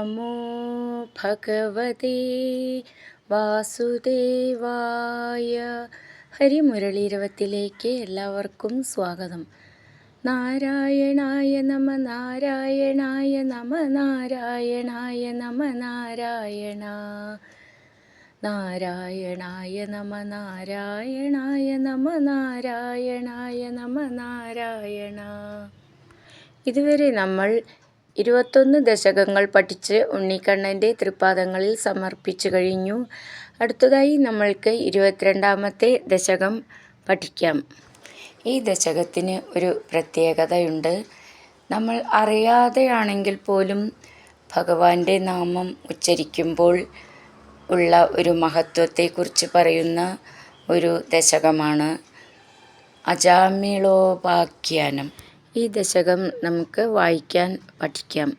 നമോ ഭഗവതേ വാസുദേവായ. ഹരിമുരളീരവത്തിലേക്ക് എല്ലാവർക്കും സ്വാഗതം. നാരായണായ നമ നാരായണായ നമ നാരായണായ നമ നാരായണ നാരായണായ നമ നാരായണായ നമ നാരായണായ നമ നാരായണ. ഇതുവരെ നമ്മൾ 21 ദശകങ്ങൾ പഠിച്ച് ഉണ്ണിക്കണ്ണൻ്റെ തൃപ്പാദങ്ങളിൽ സമർപ്പിച്ചു കഴിഞ്ഞു. അടുത്തതായി നമ്മൾക്ക് 22ാമത്തെ ദശകം പഠിക്കാം. ഈ ദശകത്തിന് ഒരു പ്രത്യേകതയുണ്ട്. നമ്മൾ അറിയാതെയാണെങ്കിൽ പോലും ഭഗവാന്റെ നാമം ഉച്ചരിക്കുമ്പോൾ ഉള്ള ഒരു മഹത്വത്തെക്കുറിച്ച് പറയുന്ന ഒരു ദശകമാണ് അജാമിളോപാഖ്യാനം. ഈ ദശകം നമുക്ക് വായിക്കാൻ പഠിക്കാം.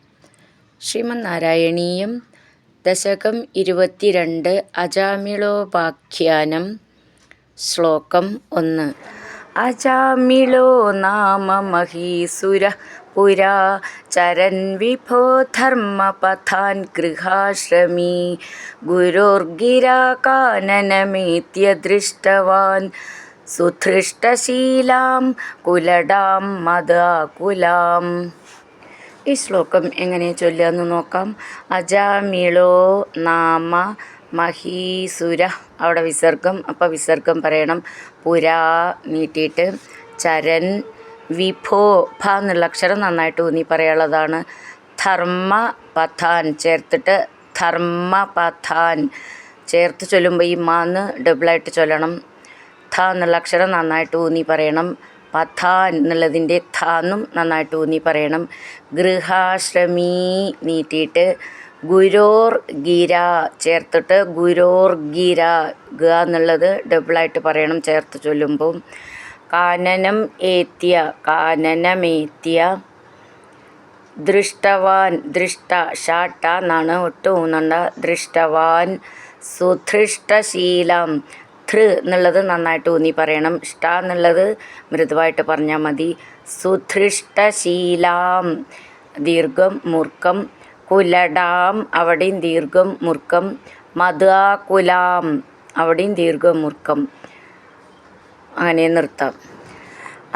ശ്രീമദ് നാരായണീയം ദശകം 22 അജാമിളോപാഖ്യാനം. ശ്ലോകം 1. അജാമിളോ നാമ മഹീസുര പുരാ ചരൻ വിഭോ ധർമ്മപഥാൻ ഗൃഹാശ്രമീ ഗുരോർഗിരാ കാനനമേത്യ ദൃഷ്ടവാൻ സുധൃഷ്ടശീലാം കുലടാം മദാകുലാം. ഈ ശ്ലോകം എങ്ങനെ ചൊല്ലുകയെന്ന് നോക്കാം. അജാമിളോ നാമ മഹീസുര, അവിടെ വിസർഗം, അപ്പോൾ വിസർഗം പറയണം. പുരാ നീട്ടിയിട്ട് ചരൻ വിഭോ, ഭ എന്നുള്ള അക്ഷരം നന്നായിട്ട് ഊന്നി പറയാനുള്ളതാണ്. ധർമ്മപഥാൻ ചേർത്തിട്ട് ധർമ്മപഥാൻ ചേർത്ത് ചൊല്ലുമ്പോൾ ഈ മാന്ന് ഡബിളായിട്ട് ചൊല്ലണം. ഥ എന്നുള്ള അക്ഷരം നന്നായിട്ട് ഊന്നി പറയണം. പഥാൻ എന്നുള്ളതിൻ്റെ ഥാന്നും നന്നായിട്ട് ഊന്നി പറയണം. ഗൃഹാശ്രമീ നീട്ടിയിട്ട് ഗുരോർ ഗിര ചേർത്തിട്ട് ഗുരോർ ഗിര, ഗ എന്നുള്ളത് ഡബിളായിട്ട് പറയണം ചേർത്ത് ചൊല്ലുമ്പോൾ. കാനനം ഏത്യ, കാനനമേത്യ ദൃഷ്ടവാൻ, ദൃഷ്ട ഷാട്ട എന്നാണ്, ഒട്ടും ഊന്നണ്ട. ദൃഷ്ടവാൻ സുധൃഷ്ടശീലം, ധൃ എന്നുള്ളത് നന്നായിട്ട് ഊന്നി പറയണം. ഷ്ട എന്നുള്ളത് മൃദുവായിട്ട് പറഞ്ഞാൽ മതി. സുധൃഷ്ടശീലാം ദീർഘം മൂർക്കം. കുലടാം അവിടെയും ദീർഘം മൂർക്കം. മദാകുലാം അവിടെയും ദീർഘം മൂർക്കം. അങ്ങനെ നിർത്താം.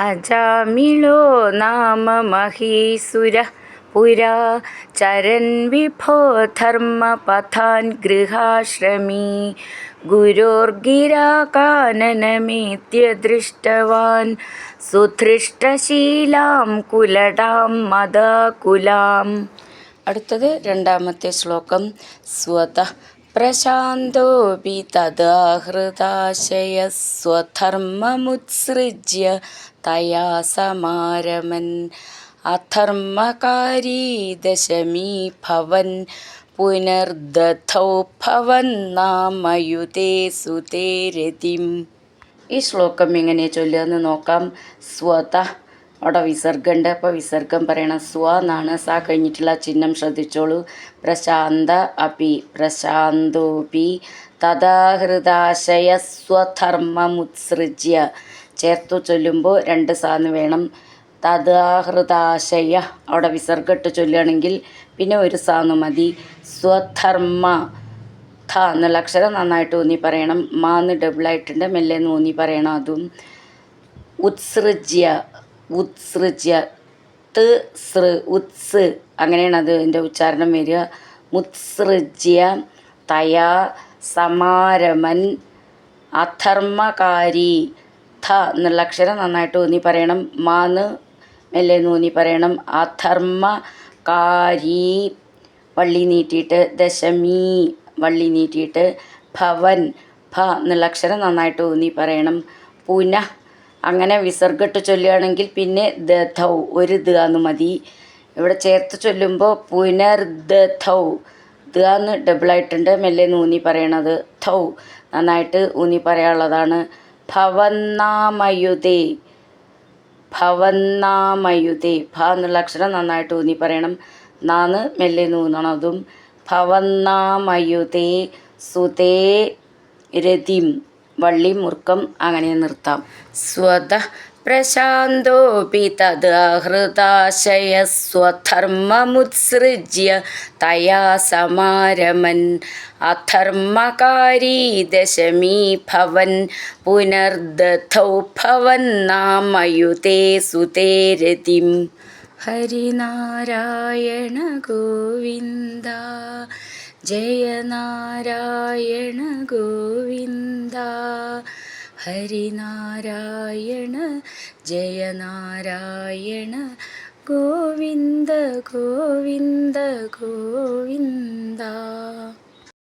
അജാമിളോ നാമ മഹീസുര പുരാ ചരൻ വിഭോ ധർമ്മപഥാൻ ഗൃഹാശ്രമീ ഗുരോർഗിരാ കാനനമേത്യ ദൃഷ്ടവാൻ സുധൃഷ്ടശീലാം കുലടാം മദാകുലാം. അടുത്തത് 2ാമത്തെ ശ്ലോകം. സ്വതഃ പ്രശാന്തോപി തദാഹൃതാശയ സ്വധർമ്മമുത്സൃജ്യ തയാ സമാരമൻ അധർമ്മകാരീ ദശമീ ഭവൻ പുനർദധൗ ഭവൻ നാമയുതേ സുതേ രതിം. ഈ ശ്ലോകം എങ്ങനെ ചൊല്ലുകയെന്ന് നോക്കാം. സ്വതഃ, അവിടെ വിസർഗമുണ്ട്, അപ്പോൾ വിസർഗം പറയണം. സ്വ എന്നാണ്. സ കഴിഞ്ഞിട്ടുള്ള ചിഹ്നം ശ്രദ്ധിച്ചോളൂ. പ്രശാന്ത അപി, പ്രശാന്തോപി തഥാഹൃദാശയ സ്വധർമ്മമുത്സൃജ്യ ചേർത്തു ചൊല്ലുമ്പോൾ 2 സാന്ന് വേണം. തഥാഹൃദാശയ അവിടെ വിസർഗിട്ട് ചൊല്ലുകയാണെങ്കിൽ പിന്നെ 1 സാന്ന് മതി. സ്വധർമ്മ, ഥ എന്നുള്ള അക്ഷരം നന്നായിട്ട് ഊന്നി പറയണം. മാന്ന് ഡബിളായിട്ടുണ്ട്, മെല്ലെ ഊന്നി പറയണം അതും. ഉത്സൃജ്യ, ഉത്സൃജ്യ ത് സൃ ഉത്സ്, അങ്ങനെയാണ് അത് എൻ്റെ ഉച്ചാരണം വരിക. മുത്സൃജ്യ തയാ സമാരമൻ അധർമ്മകാരി, ഥ എന്നുള്ള അക്ഷരം നന്നായിട്ട് ഊന്നി പറയണം. മാന്ന് മെല്ലെ ഊന്നി പറയണം. അധർമ്മകാരി വള്ളി നീട്ടിയിട്ട് ദശമീ വള്ളി നീട്ടിയിട്ട് ഭവൻ, ഭ എന്നുള്ള അക്ഷരം നന്നായിട്ട് ഊന്നി പറയണം. പുനഃ, അങ്ങനെ വിസർഗിട്ട് ചൊല്ലുകയാണെങ്കിൽ പിന്നെ ദധൗ 1 ദാന്ന് മതി. ഇവിടെ ചേർത്ത് ചൊല്ലുമ്പോൾ പുനർദധൗ, ദാന്ന് ഡബിളായിട്ടുണ്ട്, മെല്ലെ ഊന്നി പറയണത്. ധൗ നന്നായിട്ട് ഊന്നി പറയാനുള്ളതാണ്. ഭവന്നാമയുതേ, ഭവന്നാമയുതേ, ഭ എന്നുള്ള അക്ഷരം നന്നായിട്ട് ഊന്നി പറയണം. നാന്ന് മെല്ലെ ഊന്നണം അതും. ഭവന്നാമയുതേ സുതേ രതിം, വള്ളി മുറുക്കം അങ്ങനെ നിർത്താം. സ്വതഃ പ്രശാന്തോപി തദാഹൃതാശയഃ സ്വധർമ്മമുത്സൃജ്യ തയാ സമാരമൻ അധർമ്മകാരീ ദശമീ ഭവൻ പുനർദധൗ ഭവന്നാമയുതേ സുതേ രതിം. ഹരിനാരായണ ഗോവിന്ദ ജയ നാരായണ ഗോവിന്ദ. ഹരിനാരായണ ജയ നാരായണ ഗോവിന്ദ ഗോവിന്ദ ഗോവിന്ദ.